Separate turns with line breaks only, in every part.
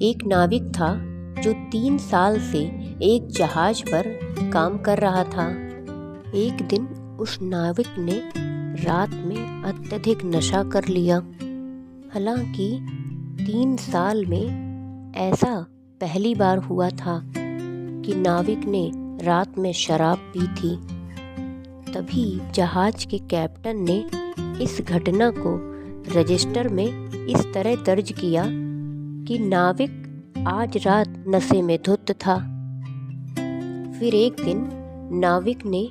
एक नाविक था जो 3 साल से एक जहाज पर काम कर रहा था। एक दिन उस नाविक ने रात में अत्यधिक नशा कर लिया। हालांकि 3 साल में ऐसा पहली बार हुआ था कि नाविक ने रात में शराब पी थी। तभी जहाज के कैप्टन ने इस घटना को रजिस्टर में इस तरह दर्ज किया कि नाविक आज रात नशे में धुत था। फिर एक दिन नाविक ने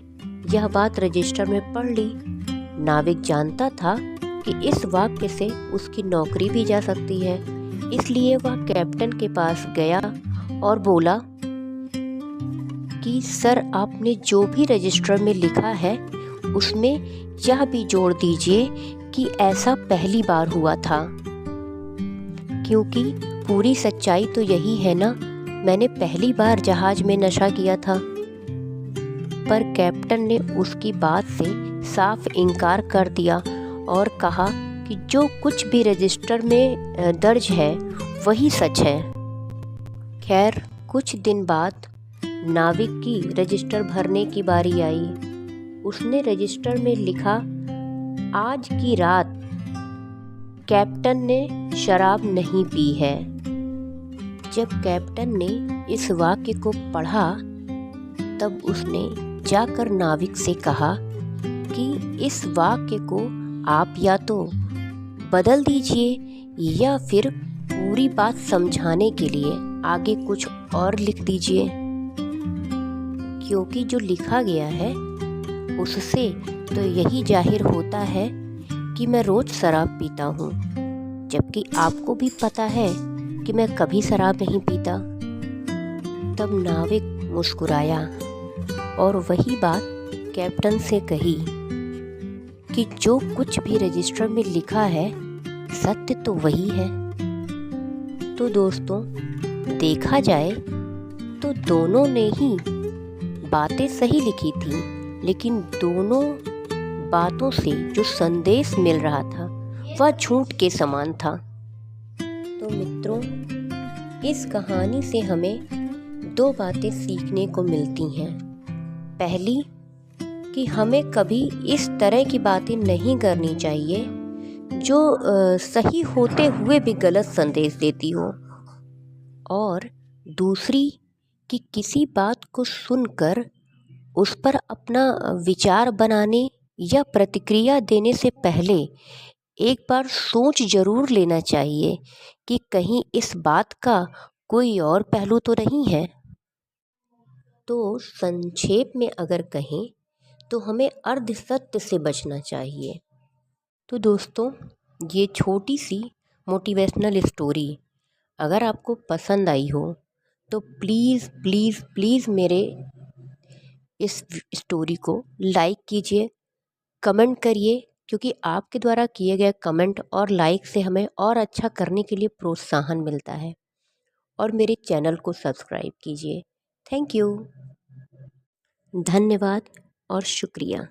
यह बात रजिस्टर में पढ़ ली। नाविक जानता था कि इस वाक्य से उसकी नौकरी भी जा सकती है, इसलिए वह कैप्टन के पास गया और बोला कि सर, आपने जो भी रजिस्टर में लिखा है उसमें यह भी जोड़ दीजिए कि ऐसा पहली बार हुआ था, क्योंकि पूरी सच्चाई तो यही है ना, मैंने पहली बार जहाज में नशा किया था। पर कैप्टन ने उसकी बात से साफ इनकार कर दिया और कहा कि जो कुछ भी रजिस्टर में दर्ज है वही सच है। खैर, कुछ दिन बाद नाविक की रजिस्टर भरने की बारी आई। उसने रजिस्टर में लिखा, आज की रात कैप्टन ने शराब नहीं पी है। जब कैप्टन ने इस वाक्य को पढ़ा तब उसने जाकर नाविक से कहा कि इस वाक्य को आप या तो बदल दीजिए या फिर पूरी बात समझाने के लिए आगे कुछ और लिख दीजिए, क्योंकि जो लिखा गया है उससे तो यही जाहिर होता है कि मैं रोज शराब पीता हूँ, जबकि आपको भी पता है कि मैं कभी शराब नहीं पीता। तब नाविक मुस्कुराया और वही बात कैप्टन से कही कि जो कुछ भी रजिस्टर में लिखा है सत्य तो वही है। तो दोस्तों, देखा जाए तो दोनों ने ही बातें सही लिखी थी, लेकिन दोनों बातों से जो संदेश मिल रहा था वह झूठ के समान था। तो मित्रों, इस कहानी से हमें 2 बातें सीखने को मिलती हैं। पहली, कि हमें कभी इस तरह की बातें नहीं करनी चाहिए जो सही होते हुए भी गलत संदेश देती हो। और दूसरी, कि किसी बात को सुनकर उस पर अपना विचार बनाने या प्रतिक्रिया देने से पहले एक बार सोच जरूर लेना चाहिए कि कहीं इस बात का कोई और पहलू तो नहीं है। तो संक्षेप में अगर कहें तो हमें अर्ध सत्य से बचना चाहिए। तो दोस्तों, ये छोटी सी मोटिवेशनल स्टोरी अगर आपको पसंद आई हो तो प्लीज़ प्लीज़ प्लीज़ मेरे इस स्टोरी को लाइक कीजिए, कमेंट करिए, क्योंकि आपके द्वारा किए गए कमेंट और लाइक से हमें और अच्छा करने के लिए प्रोत्साहन मिलता है। और मेरे चैनल को सब्सक्राइब कीजिए। थैंक यू, धन्यवाद और शुक्रिया।